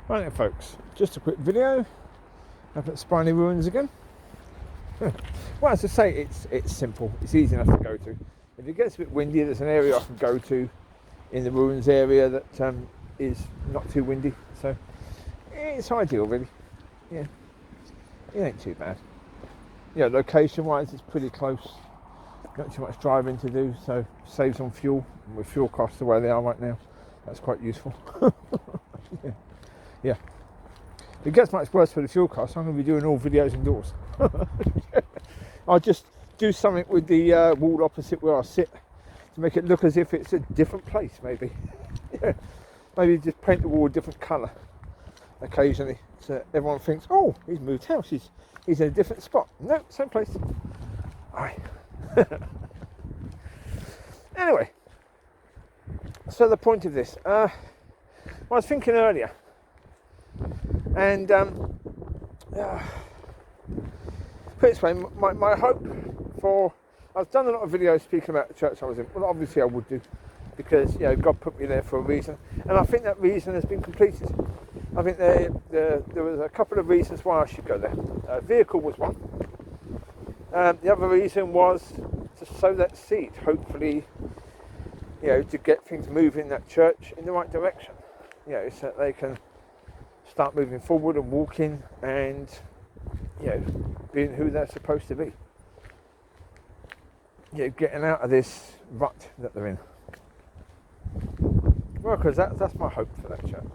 Right then folks, just a quick video up at Spiny Ruins again. Well, as I say, it's simple, it's easy enough to go to. If it gets a bit windy, there's an area I can go to in the ruins area that is not too windy, so it's ideal really. Yeah, it ain't too bad. Yeah, location wise it's pretty close, not too much driving to do, so saves on fuel. With fuel costs the way they are right now, that's quite useful. Yeah. If it gets much worse for the fuel costs, I'm going to be doing all videos indoors. I'll just do something with the wall opposite where I sit to make it look as if it's a different place, maybe. Yeah. Maybe just paint the wall a different colour occasionally, so everyone thinks, oh, he's moved house, he's in a different spot. No, same place. Aye. Anyway, so the point of this, I was thinking earlier, and put it this way, my hope for, I've done a lot of videos speaking about the church I was in. Well, obviously I would do, because God put me there for a reason, and I think that reason has been completed. I think there was a couple of reasons why I should go there. Vehicle was one. The other reason was to sow that seed, hopefully, to get things moving in that church in the right direction, so that they can start moving forward and walking and, being who they're supposed to be. Getting out of this rut that they're in. Well, because that's my hope for that church.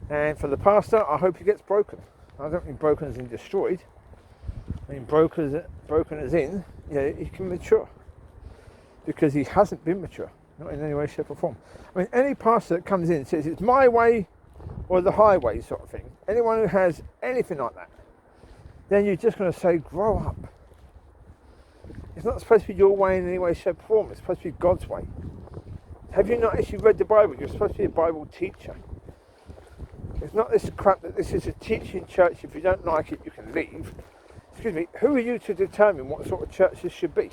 And for the pastor, I hope he gets broken. I don't mean broken as in destroyed. I mean broken as in, he can mature. Because he hasn't been mature. Not in any way, shape or form. I mean, any pastor that comes in and says it's my way or the highway sort of thing, anyone who has anything like that, then you're just going to say, grow up. It's not supposed to be your way in any way, shape or form. It's supposed to be God's way. Have you not actually read the Bible? You're supposed to be a Bible teacher. It's not this crap that this is a teaching church. If you don't like it, you can leave. Excuse me, who are you to determine what sort of church this should be?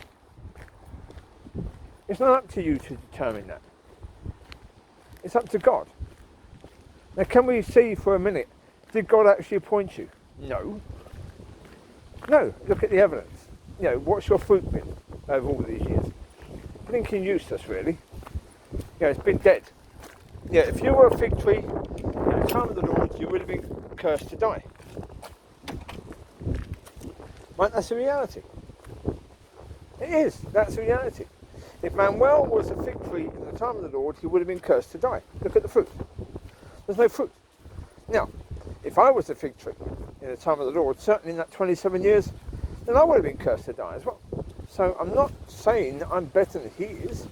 It's not up to you to determine that. It's up to God. Now, can we see for a minute, did God actually appoint you? No. No, look at the evidence. What's your fruit been over all these years? Blinking useless, really. It's been dead. If you were a fig tree at the time of the Lord, you would have been cursed to die. Right, that's a reality. It is, that's a reality. If Manuel was a fig tree in the time of the Lord, he would have been cursed to die. Look at the fruit. There's no fruit. Now, if I was a fig tree in the time of the Lord, certainly in that 27 years, then I would have been cursed to die as well. So I'm not saying that I'm better than he is.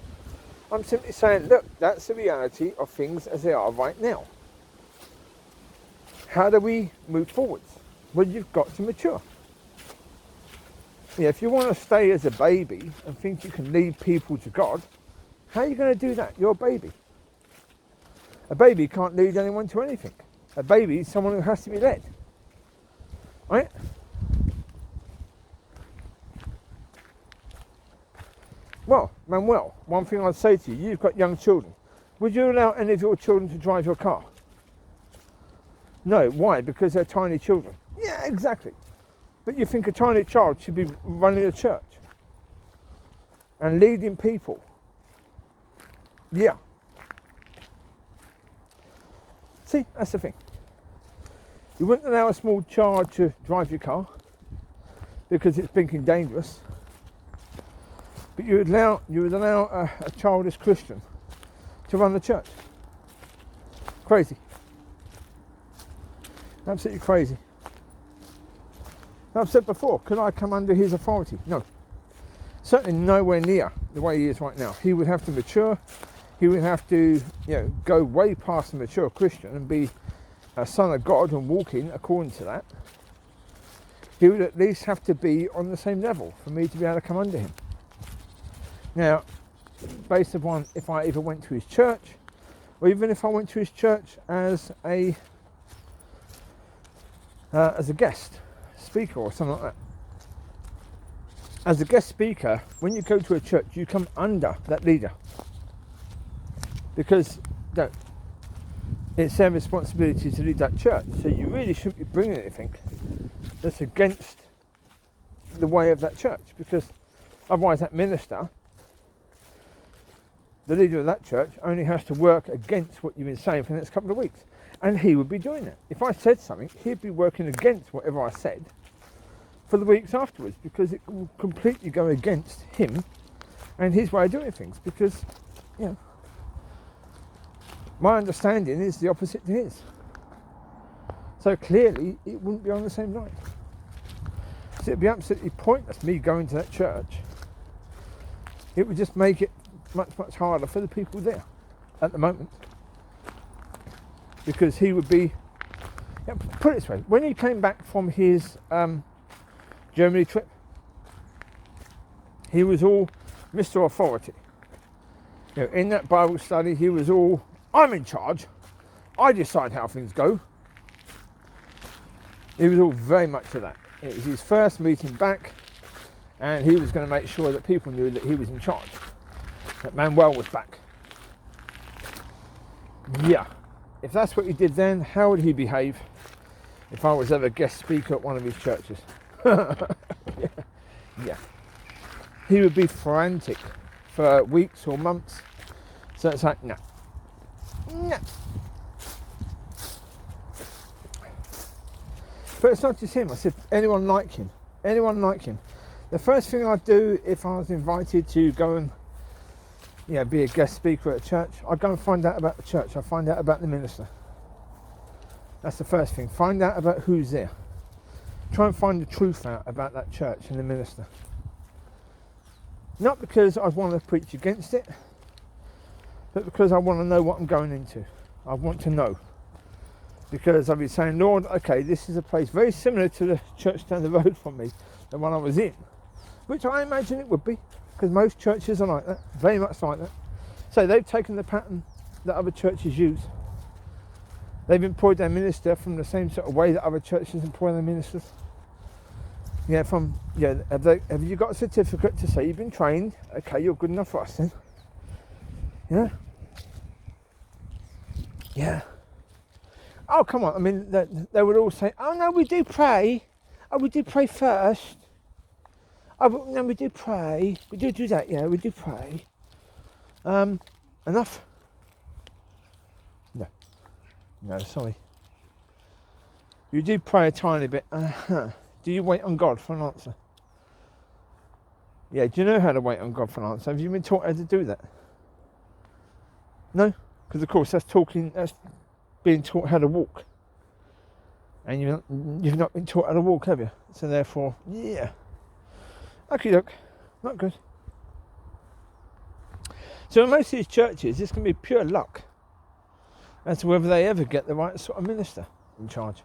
I'm simply saying, look, that's the reality of things as they are right now. How do we move forwards? Well, you've got to mature. If you want to stay as a baby and think you can lead people to God, how are you going to do that? You're a baby. A baby can't lead anyone to anything. A baby is someone who has to be led. Right? Well, Manuel, one thing I'd say to you, you've got young children. Would you allow any of your children to drive your car? No. Why? Because they're tiny children. Yeah, exactly. But you think a tiny child should be running a church and leading people? Yeah. See, that's the thing. You wouldn't allow a small child to drive your car because it's blinking dangerous. But you would allow a childish Christian to run the church. Crazy. Absolutely crazy. I've said before, could I come under his authority? No. Certainly nowhere near the way he is right now. He would have to mature. He would have to, go way past a mature Christian and be a son of God and walking according to that. He would at least have to be on the same level for me to be able to come under him. Now, based upon if I either went to his church, or even if I went to his church as a guest speaker or something like that. As a guest speaker, when you go to a church, you come under that leader. Because it's their responsibility to lead that church. So you really shouldn't be bringing anything that's against the way of that church, because otherwise that minister, the leader of that church, only has to work against what you've been saying for the next couple of weeks. And he would be doing it. If I said something, he'd be working against whatever I said for the weeks afterwards, because it will completely go against him and his way of doing things, because, you know, my understanding is the opposite to his. So clearly it wouldn't be on the same line. So it'd be absolutely pointless me going to that church. It would just make it much, much harder for the people there at the moment. Because he would be, yeah, put it this way, when he came back from his Germany trip, he was all Mr. Authority. You know, in that Bible study, he was all, I'm in charge, I decide how things go. He was all very much of that. It was his first meeting back, and he was going to make sure that people knew that he was in charge, that Manuel was back. Yeah, if that's what he did then, how would he behave if I was ever guest speaker at one of his churches? Yeah. He would be frantic for weeks or months. So it's like, no. But it's not just him. I said, anyone like him. The first thing I'd do if I was invited to go and be a guest speaker at a church, I'd go and find out about the church. I'd find out about the minister. That's the first thing. Find out about who's there. Try and find the truth out about that church and the minister. Not because I want to preach against it, but because I want to know what I'm going into. I want to know. Because I've been saying, Lord, okay, this is a place very similar to the church down the road from me, the one I was in, which I imagine it would be, because most churches are like that, very much like that. So they've taken the pattern that other churches use. They've employed their minister from the same sort of way that other churches employ their ministers. Have you got a certificate to say you've been trained? Okay, you're good enough for us then. Yeah. Oh, come on. I mean, they would all say, oh, no, we do pray. Oh, we do pray first. Oh, no, we do pray. We do that, yeah, we do pray. Enough? No, sorry. You do pray a tiny bit. Do you wait on God for an answer? Yeah, do you know how to wait on God for an answer? Have you been taught how to do that? No? Because, of course, that's being taught how to walk. And you've not been taught how to walk, have you? So, therefore, yeah. Okay, look, not good. So, in most of these churches, this can be pure luck as to whether they ever get the right sort of minister in charge.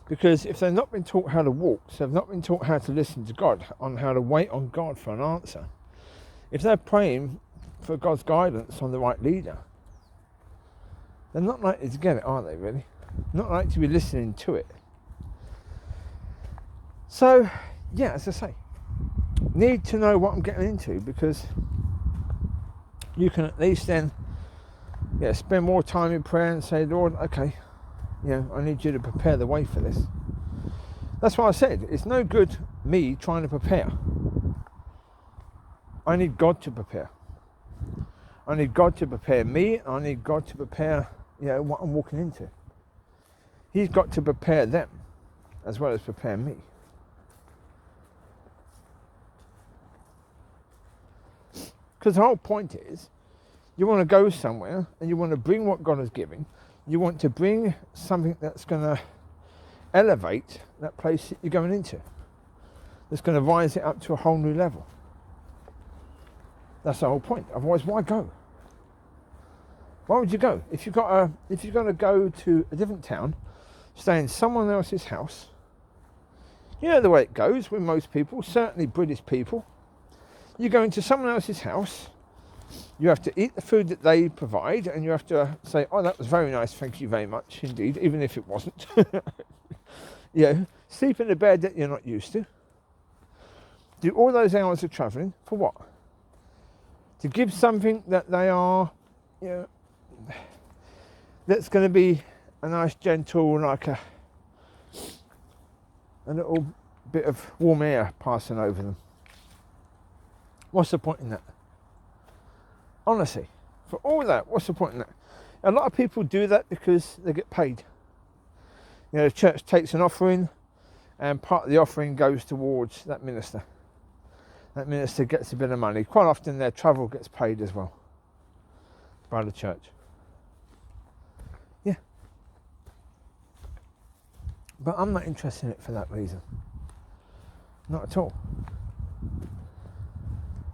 Because if they've not been taught how to walk, so they've not been taught how to listen to God, on how to wait on God for an answer, if they're praying for God's guidance on the right leader, they're not likely to get it, are they, really? Not likely to be listening to it. So, yeah, as I say, need to know what I'm getting into, because you can at least then spend more time in prayer and say, Lord, okay, I need you to prepare the way for this. That's why I said, it's no good me trying to prepare. I need God to prepare. I need God to prepare me. I need God to prepare, what I'm walking into. He's got to prepare them as well as prepare me. Because the whole point is, you want to go somewhere and you want to bring what God has given. You want to bring something that's going to elevate that place that you're going into. That's going to rise it up to a whole new level. That's the whole point. Otherwise, why go? Why would you go? If you're going to go to a different town, stay in someone else's house, you know the way it goes with most people, certainly British people. You go into someone else's house, you have to eat the food that they provide, and you have to say, oh, that was very nice, thank you very much indeed, even if it wasn't. Sleep in a bed that you're not used to. Do all those hours of travelling for what? To give something that they are, they're that's going to be a nice gentle, like a little bit of warm air passing over them. What's the point in that? Honestly, for all that, what's the point in that? A lot of people do that because they get paid. You know, the church takes an offering, and part of the offering goes towards that minister. That minister gets a bit of money. Quite often their travel gets paid as well by the church. Yeah. But I'm not interested in it for that reason. Not at all.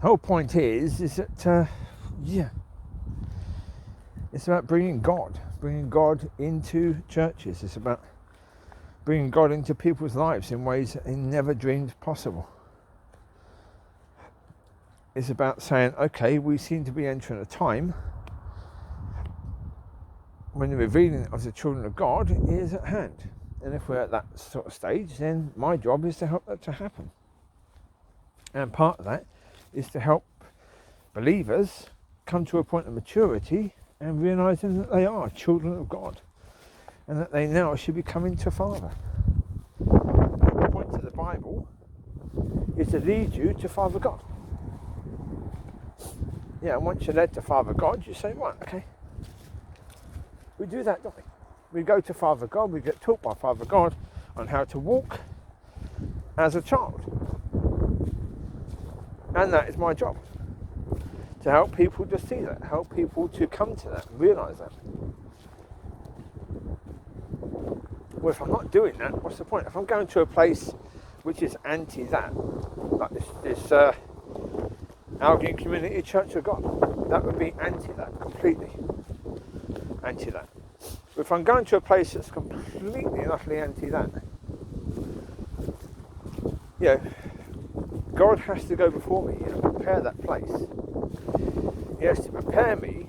The whole point is that, it's about bringing God into churches. It's about bringing God into people's lives in ways that they never dreamed possible. It's about saying, okay, we seem to be entering a time when the revealing of the children of God is at hand. And if we're at that sort of stage, then my job is to help that to happen. And part of that is to help believers come to a point of maturity and realising that they are children of God and that they now should be coming to Father. The point of the Bible is to lead you to Father God. Yeah, and once you're led to Father God, you say, right, okay. We do that, don't we? We go to Father God, we get taught by Father God on how to walk as a child. And that is my job. To help people to see that, help people to come to that and realise that. Well, if I'm not doing that, what's the point? If I'm going to a place which is anti that, like this Albion Community Church of God, that would be anti that, completely anti that. If I'm going to a place that's completely and utterly anti that, you know, God has to go before me and prepare that place. He has to prepare me.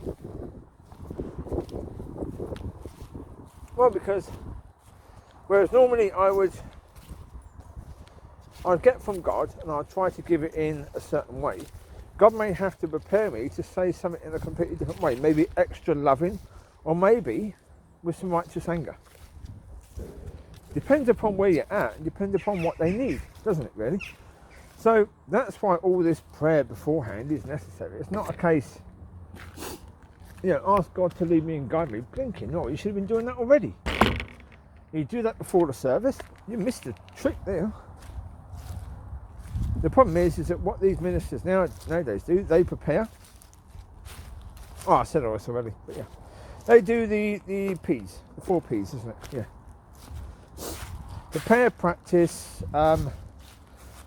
Well, because whereas normally I'd get from God and I'd try to give it in a certain way, God may have to prepare me to say something in a completely different way, maybe extra loving, or maybe with some righteous anger. Depends upon where you're at and depends upon what they need, doesn't it really? So that's why all this prayer beforehand is necessary. It's not a case, you know, ask God to lead me and guide me. Blinking, no, you should have been doing that already. You do that before the service, you missed a trick there. The problem is that what these ministers nowadays do, they prepare. Oh, I said all this already, but yeah. They do the P's, the 4 P's, isn't it? Yeah. Prepare, practice,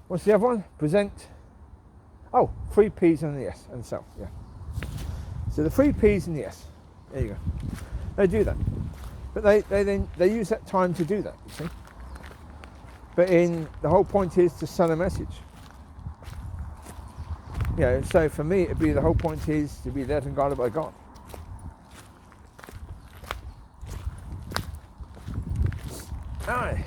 what's the other one? Present. Oh, 3 P's and the S and sell. Yeah. So the 3 P's and the S. There you go. They do that, but they use that time to do that. You see. But the whole point is to sell a message. You know, so for me, it'd be the whole point is to be led and guided by God. Aye.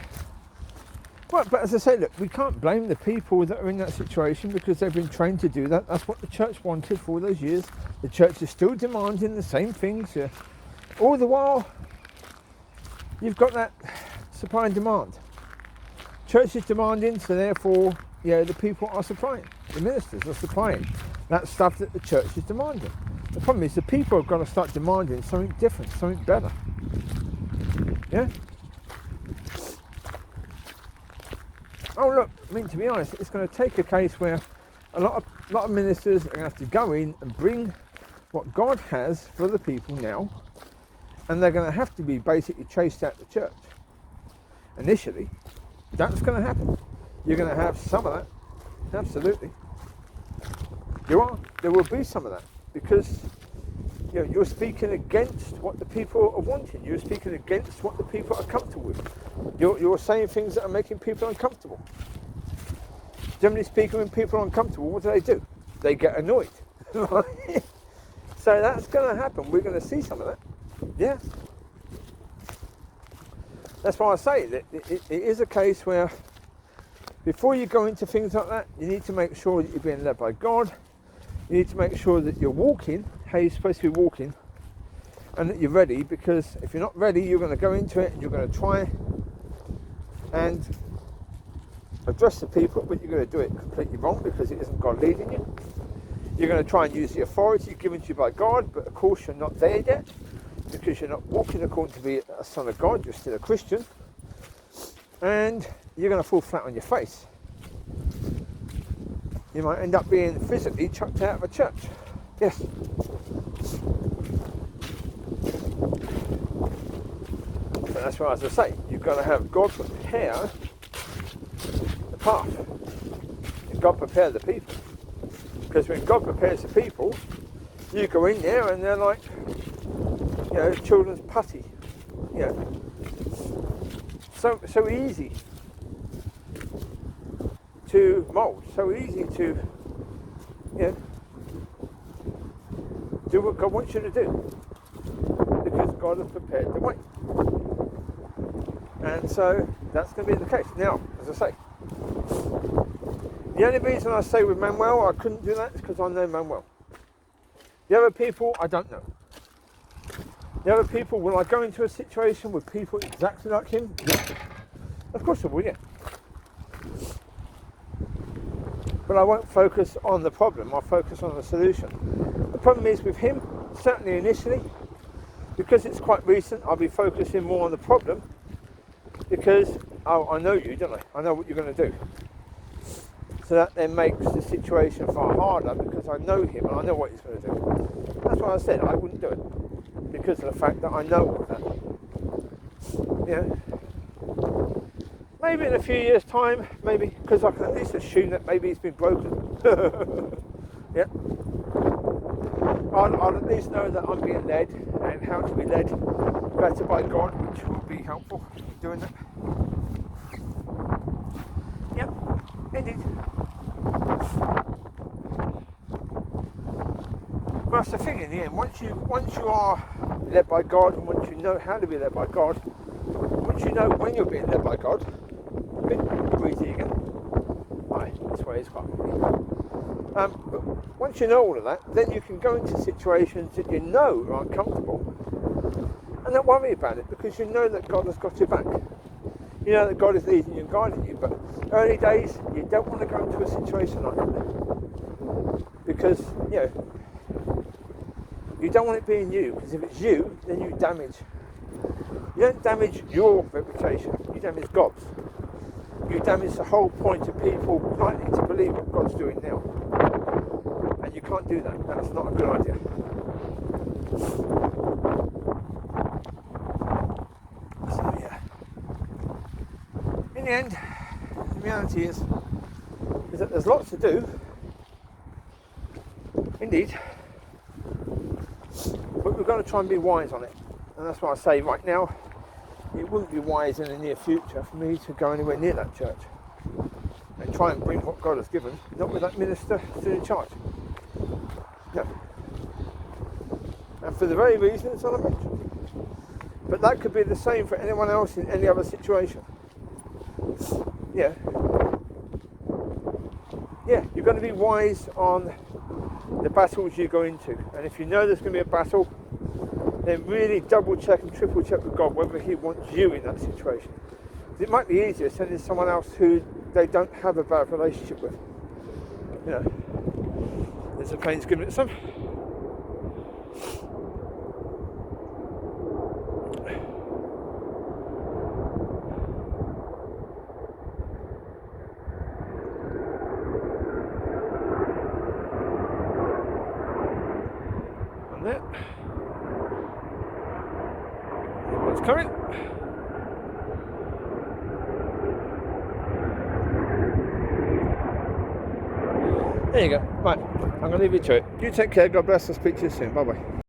Well, but as I say, look, we can't blame the people that are in that situation because they've been trained to do that. That's what the church wanted for all those years. The church is still demanding the same things. All the while, you've got that supply and demand. Church is demanding, so therefore, you know, the people are supplying. The ministers are supplying that stuff that the church is demanding. The problem is the people have got to start demanding something different, something better. Yeah? Oh look, I mean, to be honest, it's going to take a case where a lot of ministers are going to have to go in and bring what God has for the people now, and they're going to have to be basically chased out the church. Initially, that's going to happen. You're going to have some of that, absolutely. There will be some of that, because you know, you're speaking against what the people are wanting. You're speaking against what the people are comfortable with. You're saying things that are making people uncomfortable. Generally speaking, when people are uncomfortable, what do? They get annoyed. So that's going to happen. We're going to see some of that. Yeah. That's why I say that it is a case where before you go into things like that, you need to make sure that you're being led by God. You need to make sure that you're walking how you're supposed to be walking and that you're ready, because if you're not ready, you're going to go into it and you're going to try and address the people, but you're going to do it completely wrong because it isn't God leading you. You're going to try and use the authority given to you by God, but of course you're not there yet because you're not walking according to be a son of God, you're still a Christian, and you're going to fall flat on your face. You might end up being physically chucked out of a church. Yes. So that's why, as I say, you've got to have God prepare the path. And God prepare the people. Because when God prepares the people, you go in there and they're like, you know, children's putty. You know. So easy to mould, so easy to, you know, do what God wants you to do, because God has prepared the way. And so that's going to be the case. Now, as I say, the only reason I say with Manuel I couldn't do that is because I know Manuel. The other people I don't know. The other people, will I go into a situation with people exactly like him? Yeah. Of course I will, yeah. But I won't focus on the problem, I'll focus on the solution. The problem is with him, certainly initially, because it's quite recent, I'll be focusing more on the problem, because I know you, don't I? I know what you're going to do. So that then makes the situation far harder, because I know him and I know what he's going to do. That's why I said I wouldn't do it, because of the fact that I know all that. You know? Maybe in a few years' time, maybe, because I can at least assume that maybe it's been broken. Yeah. I'll at least know that I'm being led and how to be led better by God, which will be helpful in doing that. Yep, indeed. But that's the thing in the end. Once you are led by God, and once you know how to be led by God, once you know when you're being led by God, breathe again. Aye, this way is quite. But once you know all of that, then you can go into situations that you know are uncomfortable, and don't worry about it, because you know that God has got your back. You know that God is leading you and guiding you. But early days, you don't want to go into a situation like that, because you know you don't want it being you. Because if it's you, then you damage. You don't damage your reputation. You damage God's. You damage the whole point of people likely to believe what God's doing now. And you can't do that. That's not a good idea. So yeah. In the end, the reality is that there's lots to do. Indeed. But we've got to try and be wise on it. And that's why I say right now, it wouldn't be wise in the near future for me to go anywhere near that church and try and bring what God has given, not with that minister still in charge. No. And for the very reasons that I mentioned. But that could be the same for anyone else in any other situation. Yeah. Yeah, you've got to be wise on the battles you go into. And if you know there's going to be a battle, then really double check and triple check with God whether he wants you in that situation. It might be easier sending someone else who they don't have a bad relationship with. You know, there's a pain's giving it some. And that. What's coming? There you go. Right, I'm going to leave you to it. You take care. God bless. I'll speak to you soon. Bye bye.